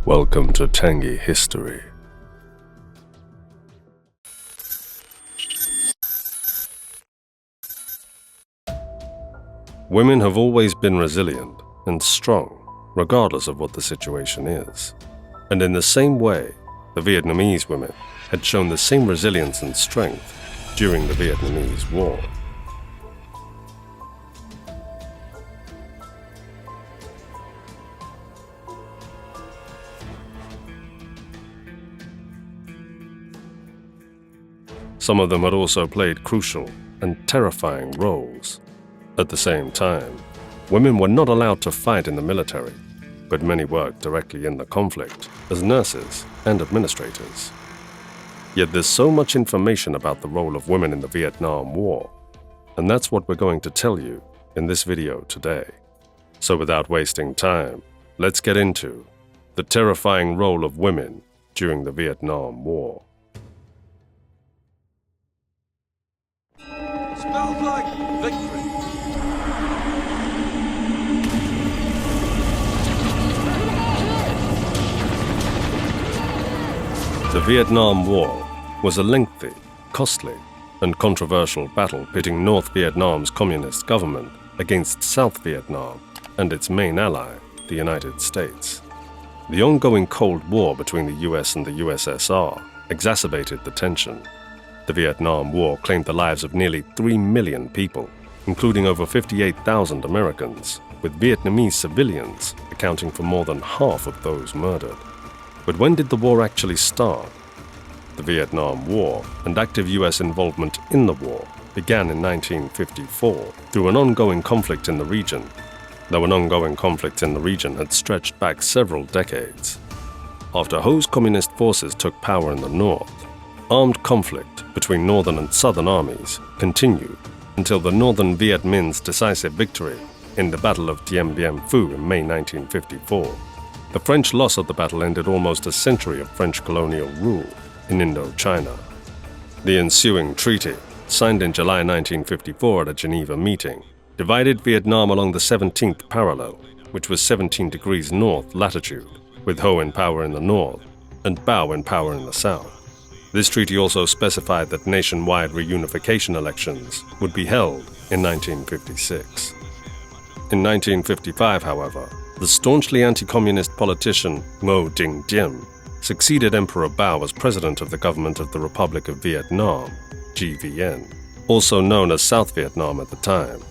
Welcome to Tangi History. Women have always been resilient and strong, regardless of what the situation is. And in the same way, the Vietnamese women had shown the same resilience and strength during the Vietnamese War. Some of them had also played crucial and terrifying roles. At the same time, women were not allowed to fight in the military, but many worked directly in the conflict as nurses and administrators. Yet there's so much information about the role of women in the Vietnam War, and that's what we're going to tell you in this video today. So without wasting time, let's get into the terrifying role of women during the Vietnam War. Smells like victory. The Vietnam War was a lengthy, costly, and controversial battle pitting North Vietnam's communist government against South Vietnam and its main ally, the United States. The ongoing Cold War between the US and the USSR exacerbated the tension. The Vietnam War claimed the lives of nearly 3 million people, including over 58,000 Americans, with Vietnamese civilians accounting for more than half of those murdered. But when did the war actually start? The Vietnam War and active US involvement in the war began in 1954 through an ongoing conflict in the region, though an ongoing conflict in the region had stretched back several decades. After Ho's communist forces took power in the north, armed conflict between northern and southern armies continued until the Northern Viet Minh's decisive victory in the Battle of Dien Bien Phu in May 1954. The French loss of the battle ended almost a century of French colonial rule in Indochina. The ensuing treaty, signed in July 1954 at a Geneva meeting, divided Vietnam along the 17th parallel, which was 17 degrees north latitude, with Ho in power in the north and Bao in power in the south. This treaty also specified that nationwide reunification elections would be held in 1956. In 1955, however, the staunchly anti-communist politician Ngo Dinh Diem succeeded Emperor Bao as president of the government of the Republic of Vietnam, GVN, also known as South Vietnam at the time.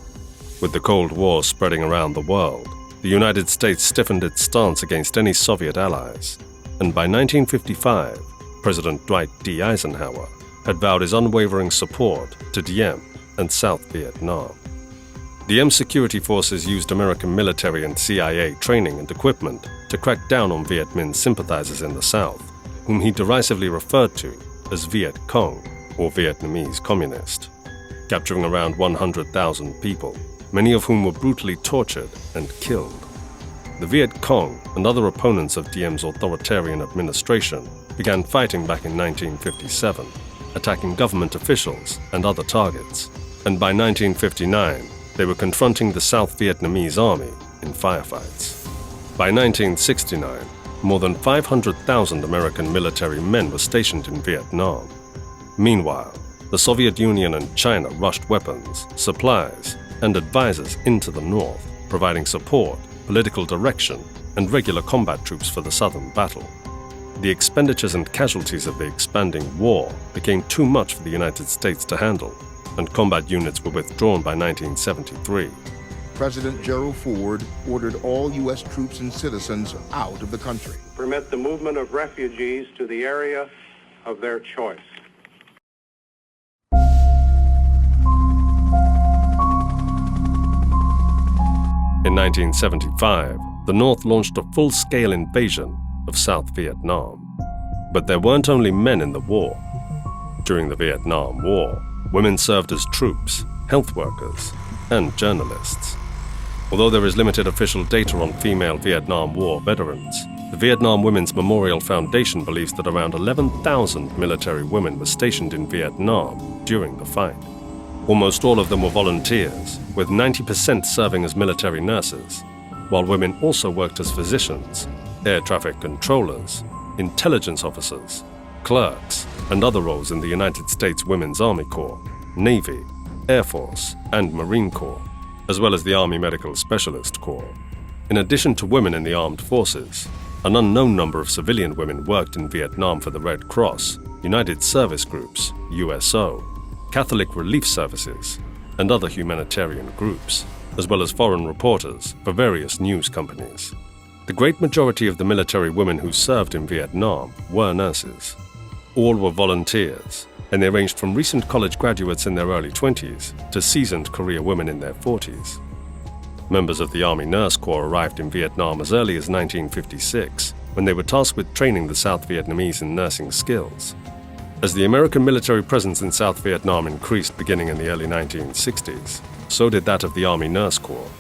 With the Cold War spreading around the world, the United States stiffened its stance against any Soviet allies, and by 1955, President Dwight D. Eisenhower had vowed his unwavering support to Diem and South Vietnam. Diem's security forces used American military and CIA training and equipment to crack down on Viet Minh sympathizers in the South, whom he derisively referred to as Viet Cong, or Vietnamese Communist, capturing around 100,000 people, many of whom were brutally tortured and killed. The Viet Cong and other opponents of Diem's authoritarian administration began fighting back in 1957, attacking government officials and other targets, and by 1959, they were confronting the South Vietnamese army in firefights. By 1969, more than 500,000 American military men were stationed in Vietnam. Meanwhile, the Soviet Union and China rushed weapons, supplies, and advisors into the north, providing support, political direction, and regular combat troops for the southern battle. The expenditures and casualties of the expanding war became too much for the United States to handle, and combat units were withdrawn by 1973. President Gerald Ford ordered all U.S. troops and citizens out of the country. Permit the movement of refugees to the area of their choice. In 1975, the North launched a full-scale invasion of South Vietnam. But there weren't only men in the war. During the Vietnam War, women served as troops, health workers, and journalists. Although there is limited official data on female Vietnam War veterans, the Vietnam Women's Memorial Foundation believes that around 11,000 military women were stationed in Vietnam during the fight. Almost all of them were volunteers, with 90% serving as military nurses, while women also worked as physicians, air traffic controllers, intelligence officers, clerks, and other roles in the United States Women's Army Corps, Navy, Air Force, and Marine Corps, as well as the Army Medical Specialist Corps. In addition to women in the armed forces, an unknown number of civilian women worked in Vietnam for the Red Cross, United Service Groups, USO, Catholic Relief Services, and other humanitarian groups, as well as foreign reporters for various news companies. The great majority of the military women who served in Vietnam were nurses. All were volunteers, and they ranged from recent college graduates in their early 20s to seasoned career women in their 40s. Members of the Army Nurse Corps arrived in Vietnam as early as 1956, when they were tasked with training the South Vietnamese in nursing skills. As the American military presence in South Vietnam increased beginning in the early 1960s, so did that of the Army Nurse Corps.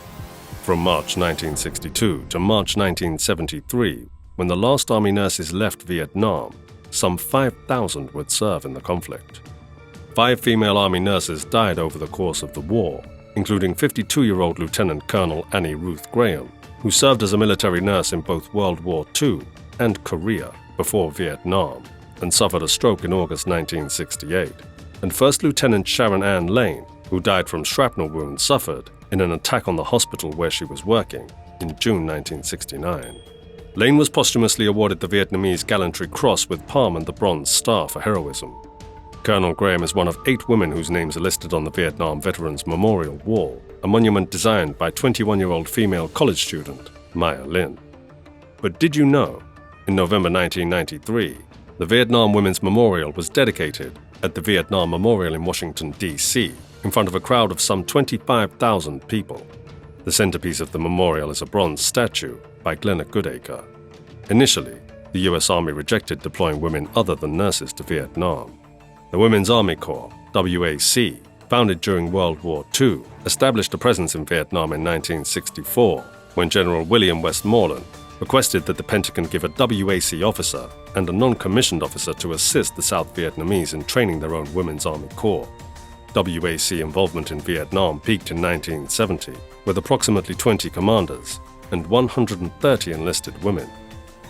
From March 1962 to March 1973, when the last Army nurses left Vietnam, some 5,000 would serve in the conflict. 5 female Army nurses died over the course of the war, including 52-year-old Lieutenant Colonel Annie Ruth Graham, who served as a military nurse in both World War II and Korea before Vietnam, and suffered a stroke in August 1968, and First Lieutenant Sharon Ann Lane, who died from shrapnel wounds suffered in an attack on the hospital where she was working in June 1969. Lane was posthumously awarded the Vietnamese Gallantry Cross with Palm and the Bronze Star for heroism. Colonel Graham is one of 8 women whose names are listed on the Vietnam Veterans Memorial Wall, a monument designed by 21-year-old female college student Maya Lin. But did you know, in November 1993, the Vietnam Women's Memorial was dedicated at the Vietnam Memorial in Washington, D.C., in front of a crowd of some 25,000 people. The centerpiece of the memorial is a bronze statue by Glenna Goodacre. Initially, the U.S. Army rejected deploying women other than nurses to Vietnam. The Women's Army Corps, WAC, founded during World War II, established a presence in Vietnam in 1964, when General William Westmoreland requested that the Pentagon give a WAC officer and a non-commissioned officer to assist the South Vietnamese in training their own Women's Army Corps. WAC involvement in Vietnam peaked in 1970, with approximately 20 commanders and 130 enlisted women.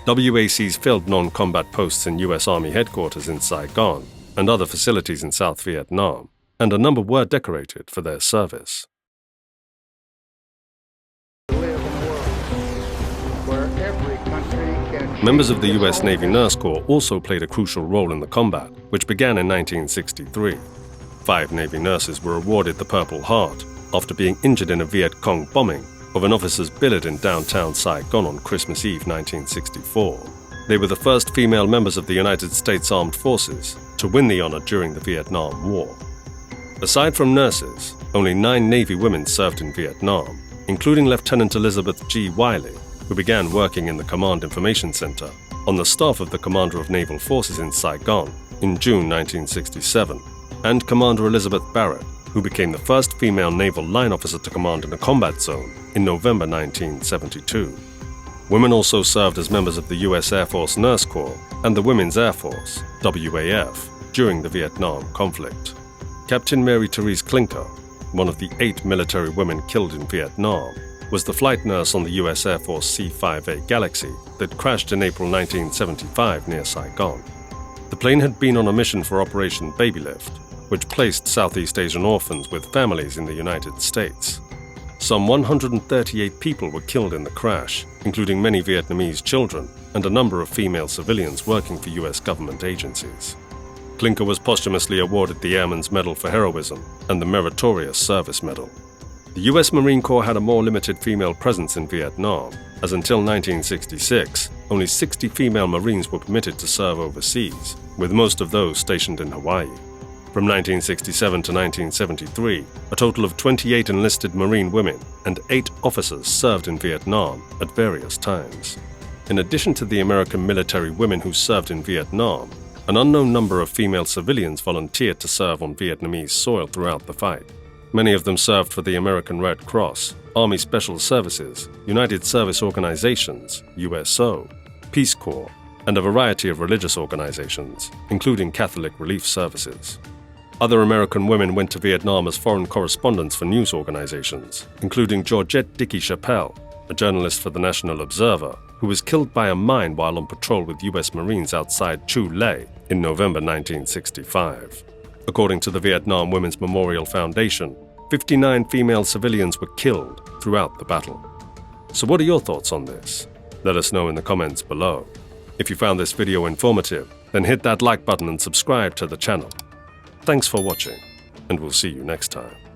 WACs filled non-combat posts in U.S. Army headquarters in Saigon and other facilities in South Vietnam, and a number were decorated for their service. Members of the U.S. Navy Nurse Corps also played a crucial role in the combat, which began in 1963. 5 Navy nurses were awarded the Purple Heart after being injured in a Viet Cong bombing of an officer's billet in downtown Saigon on Christmas Eve 1964. They were the first female members of the United States Armed Forces to win the honor during the Vietnam War. Aside from nurses, only 9 Navy women served in Vietnam, including Lieutenant Elizabeth G. Wiley, who began working in the Command Information Center on the staff of the Commander of Naval Forces in Saigon in June 1967, and Commander Elizabeth Barrett, who became the first female naval line officer to command in a combat zone in November 1972. Women also served as members of the U.S. Air Force Nurse Corps and the Women's Air Force, WAF, during the Vietnam conflict. Captain Mary Therese Clinker, one of the 8 military women killed in Vietnam, was the flight nurse on the U.S. Air Force C-5A Galaxy that crashed in April 1975 near Saigon. The plane had been on a mission for Operation Baby Lift, which placed Southeast Asian orphans with families in the United States. Some 138 people were killed in the crash, including many Vietnamese children and a number of female civilians working for U.S. government agencies. Clinker was posthumously awarded the Airman's Medal for Heroism and the Meritorious Service Medal. The U.S. Marine Corps had a more limited female presence in Vietnam, as until 1966, only 60 female Marines were permitted to serve overseas, with most of those stationed in Hawaii. From 1967 to 1973, a total of 28 enlisted Marine women and 8 officers served in Vietnam at various times. In addition to the American military women who served in Vietnam, an unknown number of female civilians volunteered to serve on Vietnamese soil throughout the fight. Many of them served for the American Red Cross, Army Special Services, United Service Organizations, USO, Peace Corps, and a variety of religious organizations, including Catholic Relief Services. Other American women went to Vietnam as foreign correspondents for news organizations, including Georgette Dickey Chappelle, a journalist for the National Observer, who was killed by a mine while on patrol with US Marines outside Chu Lai in November 1965. According to the Vietnam Women's Memorial Foundation, 59 female civilians were killed throughout the battle. So what are your thoughts on this? Let us know in the comments below. If you found this video informative, then hit that like button and subscribe to the channel. Thanks for watching, and we'll see you next time.